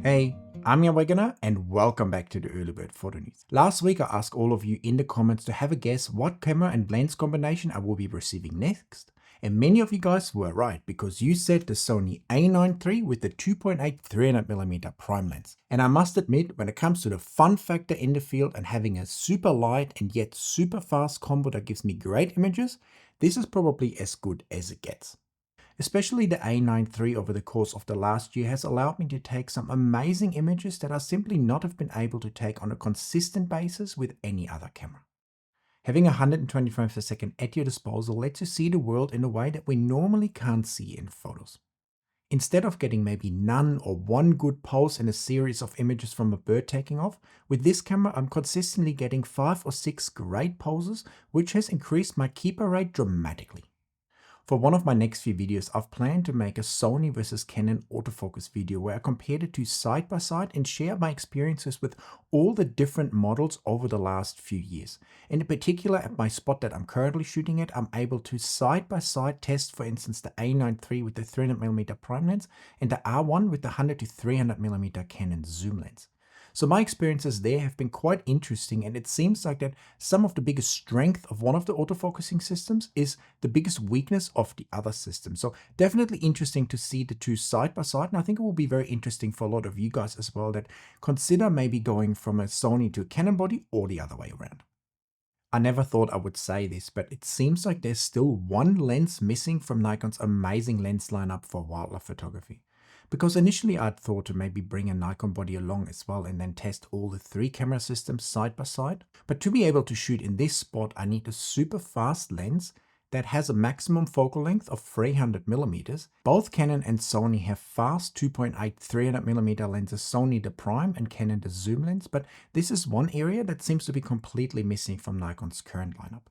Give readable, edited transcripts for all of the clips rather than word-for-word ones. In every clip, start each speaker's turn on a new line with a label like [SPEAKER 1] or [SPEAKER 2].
[SPEAKER 1] Hey, I'm your Wegener and welcome back to the Early Bird Photo News. Last week I asked all of you in the comments to have a guess what camera and lens combination I will be receiving next. And many of you guys were right because you said the Sony A9 III with the 2.8 300mm prime lens. And I must admit, when it comes to the fun factor in the field and having a super light and yet super fast combo that gives me great images, this is probably as good as it gets. Especially the A9 III over the course of the last year has allowed me to take some amazing images that I simply not have been able to take on a consistent basis with any other camera. Having 120 frames per second at your disposal lets you see the world in a way that we normally can't see in photos. Instead of getting maybe none or one good pose in a series of images from a bird taking off, with this camera I'm consistently getting 5 or 6 great poses, which has increased my keeper rate dramatically. For one of my next few videos, I've planned to make a Sony versus Canon autofocus video where I compare the two side by side and share my experiences with all the different models over the last few years. And in particular, at my spot that I'm currently shooting at, I'm able to side by side test, for instance, the A9 III with the 300mm prime lens and the R1 with the 100 to 300mm Canon zoom lens. So my experiences there have been quite interesting, and it seems like that some of the biggest strength of one of the autofocusing systems is the biggest weakness of the other system. So definitely interesting to see the two side by side, and I think it will be very interesting for a lot of you guys as well that consider maybe going from a Sony to a Canon body or the other way around. I never thought I would say this, but it seems like there's still one lens missing from Nikon's amazing lens lineup for wildlife photography. Because initially I'd thought to maybe bring a Nikon body along as well and then test all the 3 camera systems side by side. But to be able to shoot in this spot, I need a super fast lens that has a maximum focal length of 300mm. Both Canon and Sony have fast 2.8 300mm lenses, Sony the prime and Canon the zoom lens, but this is one area that seems to be completely missing from Nikon's current lineup.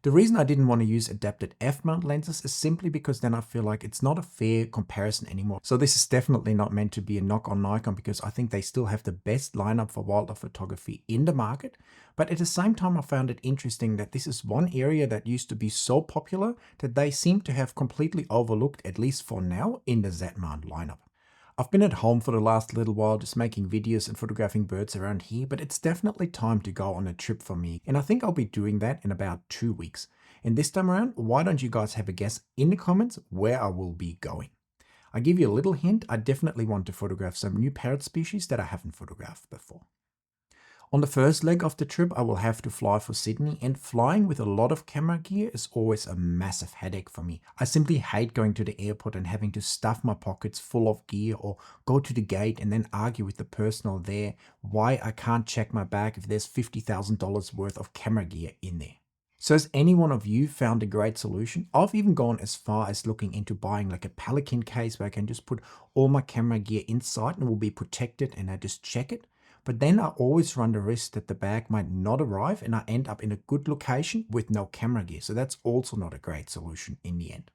[SPEAKER 1] The reason I didn't want to use adapted f-mount lenses is simply because then I feel like it's not a fair comparison anymore. So this is definitely not meant to be a knock on Nikon because I think they still have the best lineup for wildlife photography in the market. But at the same time, I found it interesting that this is one area that used to be so popular that they seem to have completely overlooked, at least for now, in the Z-mount lineup. I've been at home for the last little while just making videos and photographing birds around here, but it's definitely time to go on a trip for me, and I think I'll be doing that in about 2 weeks. And this time around, why don't you guys have a guess in the comments where I will be going? I give you a little hint, I definitely want to photograph some new parrot species that I haven't photographed before. On the first leg of the trip, I will have to fly for Sydney, and flying with a lot of camera gear is always a massive headache for me. I simply hate going to the airport and having to stuff my pockets full of gear or go to the gate and then argue with the personnel there why I can't check my bag if there's $50,000 worth of camera gear in there. So has any one of you found a great solution? I've even gone as far as looking into buying like a Pelican case where I can just put all my camera gear inside and it will be protected and I just check it. But then I always run the risk that the bag might not arrive and I end up in a good location with no camera gear. So that's also not a great solution in the end.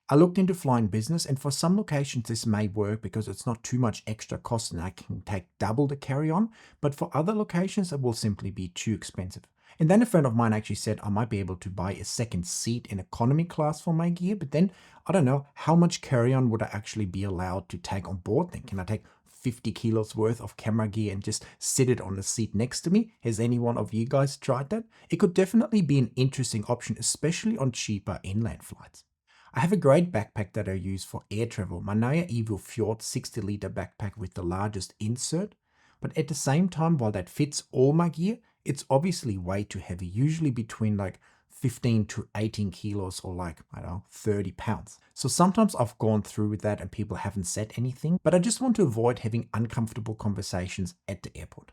[SPEAKER 1] I looked into flying business, and for some locations this may work because it's not too much extra cost and I can take double the carry-on, but for other locations it will simply be too expensive. And then a friend of mine actually said I might be able to buy a second seat in economy class for my gear, but then I don't know how much carry-on would I actually be allowed to take on board then. Can I take 50 kilos worth of camera gear and just sit it on the seat next to me? Has any one of you guys tried that? It could definitely be an interesting option, especially on cheaper inland flights. I have a great backpack that I use for air travel, my Naya Evo Fjord 60-liter backpack with the largest insert, but at the same time, while that fits all my gear, it's obviously way too heavy, usually between like 15 to 18 kilos or like, I don't know, 30 pounds. So sometimes I've gone through with that and people haven't said anything, but I just want to avoid having uncomfortable conversations at the airport.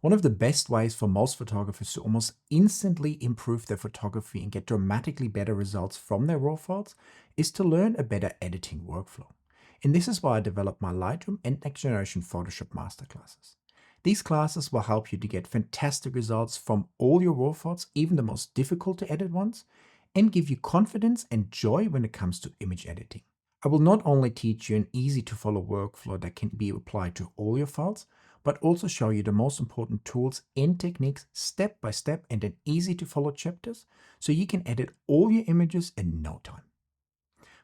[SPEAKER 1] One of the best ways for most photographers to almost instantly improve their photography and get dramatically better results from their RAW files is to learn a better editing workflow. And this is why I developed my Lightroom and Next Generation Photoshop masterclasses. These classes will help you to get fantastic results from all your RAW files, even the most difficult to edit ones, and give you confidence and joy when it comes to image editing. I will not only teach you an easy to follow workflow that can be applied to all your files, but also show you the most important tools and techniques step by step and in easy to follow chapters so you can edit all your images in no time.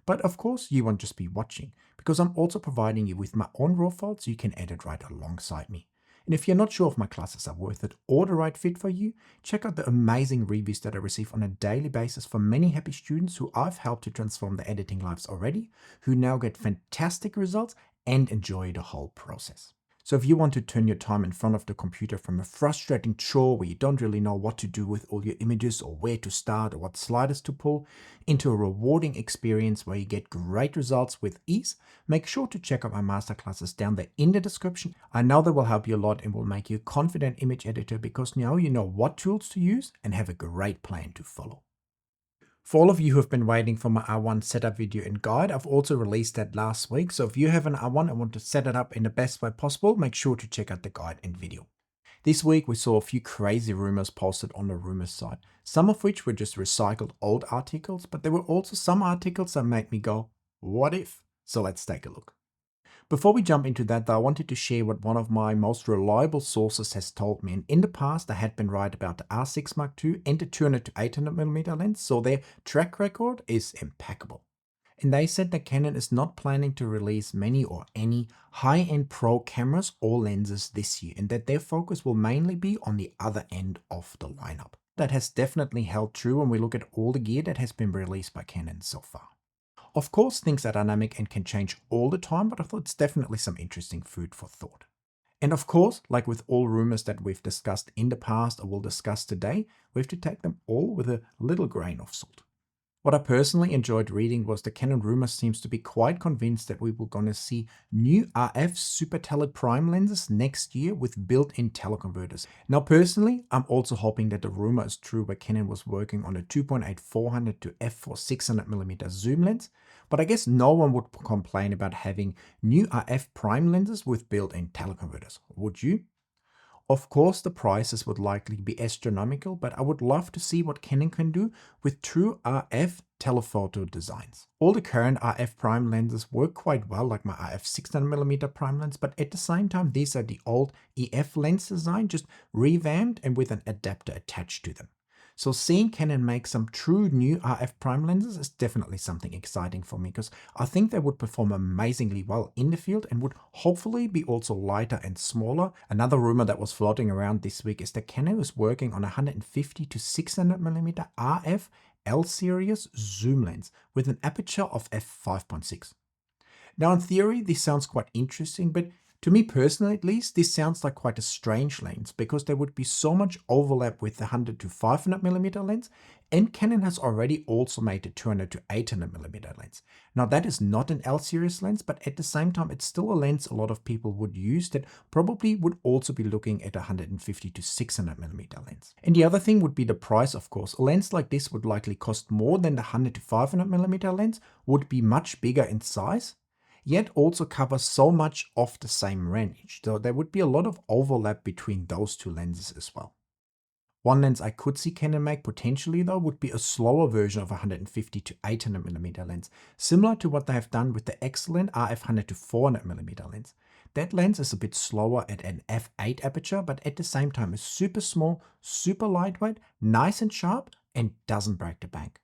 [SPEAKER 1] But of course, you won't just be watching, because I'm also providing you with my own raw files so you can edit right alongside me. And if you're not sure if my classes are worth it or the right fit for you, check out the amazing reviews that I receive on a daily basis from many happy students who I've helped to transform their editing lives already, who now get fantastic results and enjoy the whole process. So if you want to turn your time in front of the computer from a frustrating chore where you don't really know what to do with all your images or where to start or what sliders to pull, into a rewarding experience where you get great results with ease, make sure to check out my masterclasses down there in the description. I know they will help you a lot and will make you a confident image editor because now you know what tools to use and have a great plan to follow. For all of you who have been waiting for my R1 setup video and guide, I've also released that last week. So if you have an R1 and want to set it up in the best way possible, make sure to check out the guide and video. This week we saw a few crazy rumors posted on the Rumours site, some of which were just recycled old articles, but there were also some articles that made me go, what if? So let's take a look. Before we jump into that though, I wanted to share what one of my most reliable sources has told me. And in the past, I had been right about the R6 Mark II and the 200 to 800mm lens, so their track record is impeccable. And they said that Canon is not planning to release many or any high-end pro cameras or lenses this year, and that their focus will mainly be on the other end of the lineup. That has definitely held true when we look at all the gear that has been released by Canon so far. Of course, things are dynamic and can change all the time, but I thought it's definitely some interesting food for thought. And of course, like with all rumors that we've discussed in the past or will discuss today, we have to take them all with a little grain of salt. What I personally enjoyed reading was the Canon Rumours seems to be quite convinced that we were going to see new RF super tele prime lenses next year with built-in teleconverters. Now personally, I'm also hoping that the rumor is true where Canon was working on a 2.8 400 to f4 600mm zoom lens, but I guess no one would complain about having new RF prime lenses with built-in teleconverters, would you? Of course, the prices would likely be astronomical, but I would love to see what Canon can do with true RF telephoto designs. All the current RF prime lenses work quite well, like my RF 600mm prime lens, but at the same time, these are the old EF lens design, just revamped and with an adapter attached to them. So seeing Canon make some true new RF prime lenses is definitely something exciting for me, because I think they would perform amazingly well in the field and would hopefully be also lighter and smaller. Another rumor that was floating around this week is that Canon is working on a 150 to 600mm RF L-series zoom lens with an aperture of f5.6. Now in theory this sounds quite interesting, but to me personally at least, this sounds like quite a strange lens because there would be so much overlap with the 100 to 500mm lens, and Canon has already also made the 200 to 800mm lens. Now that is not an L-series lens, but at the same time it's still a lens a lot of people would use that probably would also be looking at a 150 to 600mm lens. And the other thing would be the price, of course. A lens like this would likely cost more than the 100 to 500mm lens, would be much bigger in size, yet also covers so much of the same range, so there would be a lot of overlap between those two lenses as well. One lens I could see Canon make potentially though would be a slower version of a 150 to 800mm lens, similar to what they have done with the excellent RF 100 to 400mm lens. That lens is a bit slower at an f8 aperture, but at the same time is super small, super lightweight, nice and sharp, and doesn't break the bank.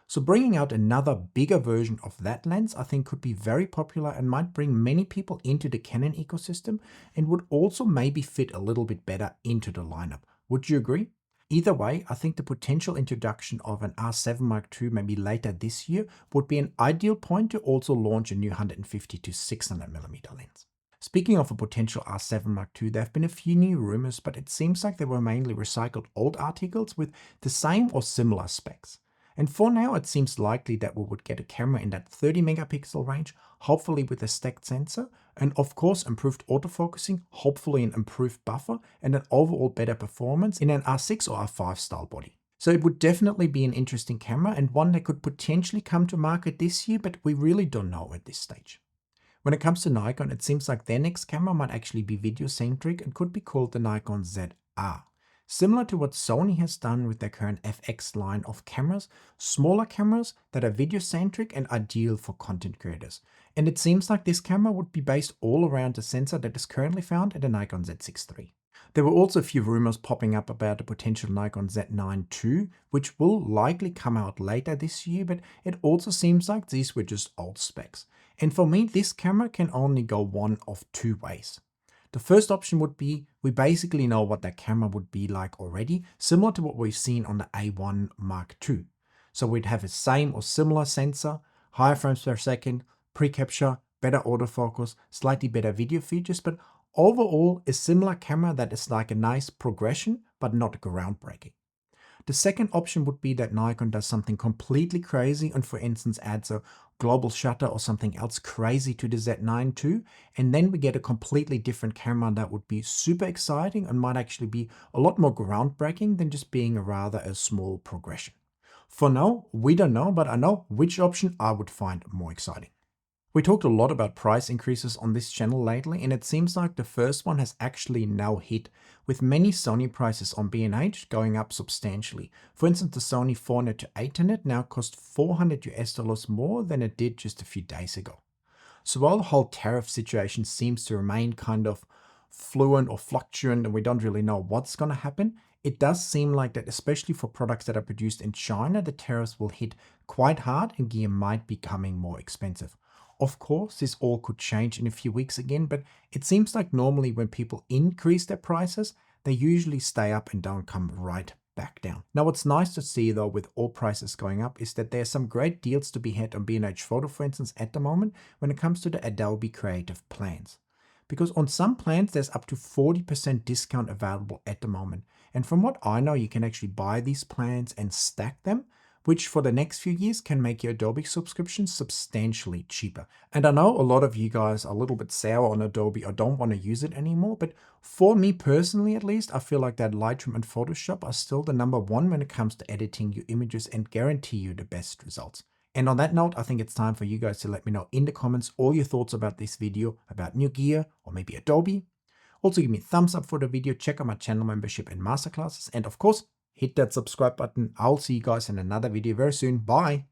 [SPEAKER 1] So bringing out another bigger version of that lens I think could be very popular and might bring many people into the Canon ecosystem and would also maybe fit a little bit better into the lineup. Would you agree? Either way, I think the potential introduction of an R7 Mark II maybe later this year would be an ideal point to also launch a new 150 to 600mm lens. Speaking of a potential R7 Mark II, there have been a few new rumors, but it seems like they were mainly recycled old articles with the same or similar specs. And for now, it seems likely that we would get a camera in that 30 megapixel range, hopefully with a stacked sensor, and of course improved autofocusing, hopefully an improved buffer, and an overall better performance in an R6 or R5 style body. So it would definitely be an interesting camera and one that could potentially come to market this year, but we really don't know at this stage. When it comes to Nikon, it seems like their next camera might actually be video-centric and could be called the Nikon ZR. Similar to what Sony has done with their current FX line of cameras, smaller cameras that are video-centric and ideal for content creators. And it seems like this camera would be based all around the sensor that is currently found at the Nikon Z6 III. There were also a few rumors popping up about the potential Nikon Z9 II, which will likely come out later this year, but it also seems like these were just old specs. And for me, this camera can only go one of two ways. The first option would be, we basically know what that camera would be like already, similar to what we've seen on the A1 Mark II. So we'd have a same or similar sensor, higher frames per second, pre-capture, better autofocus, slightly better video features, but overall a similar camera that is like a nice progression, but not groundbreaking. The second option would be that Nikon does something completely crazy and for instance adds a global shutter or something else crazy to the Z9 II, and then we get a completely different camera that would be super exciting and might actually be a lot more groundbreaking than just being a small progression. For now, we don't know, but I know which option I would find more exciting. We talked a lot about price increases on this channel lately, and it seems like the first one has actually now hit, with many Sony prices on B&H going up substantially. For instance, the Sony 400 to 800 now cost $400 more than it did just a few days ago. So while the whole tariff situation seems to remain kind of fluent or fluctuant and we don't really know what's going to happen, it does seem like that especially for products that are produced in China, the tariffs will hit quite hard and gear might be becoming more expensive. Of course, this all could change in a few weeks again, but it seems like normally when people increase their prices, they usually stay up and don't come right back down. Now, what's nice to see though with all prices going up is that there's some great deals to be had on B&H Photo, for instance, at the moment when it comes to the Adobe Creative plans. Because on some plans, there's up to 40% discount available at the moment. And from what I know, you can actually buy these plans and stack them, which for the next few years can make your Adobe subscription substantially cheaper. And I know a lot of you guys are a little bit sour on Adobe or don't want to use it anymore, but for me personally at least, I feel like that Lightroom and Photoshop are still the number one when it comes to editing your images and guarantee you the best results. And on that note, I think it's time for you guys to let me know in the comments all your thoughts about this video, about new gear, or maybe Adobe. Also give me a thumbs up for the video, check out my channel membership and masterclasses, and of course, hit that subscribe button. I'll see you guys in another video very soon. Bye!